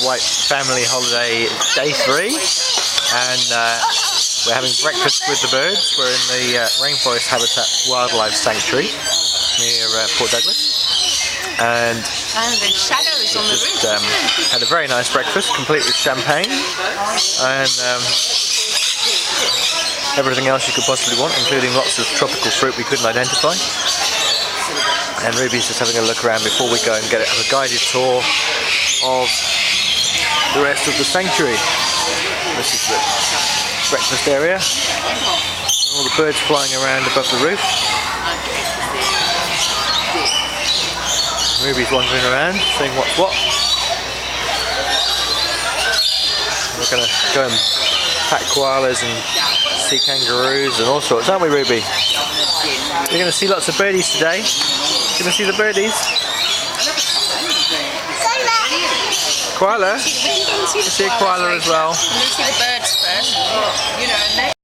White family holiday day 3, and we're having breakfast with the birds. We're in the Rainforest Habitat Wildlife Sanctuary near Port Douglas, and the shadows on the roof. Had a very nice breakfast, complete with champagne and everything else you could possibly want, including lots of tropical fruit we couldn't identify. And Ruby's just having a look around before we go and have a guided tour of the rest of the sanctuary. This is the breakfast area. All the birds flying around above the roof. Ruby's wandering around, seeing what's what. We're going to go and pack koalas and sea kangaroos and all sorts, aren't we, Ruby? You're going to see lots of birdies today. Going to see the birdies? Koala? You see a koala as well. I'm going to see the birds first.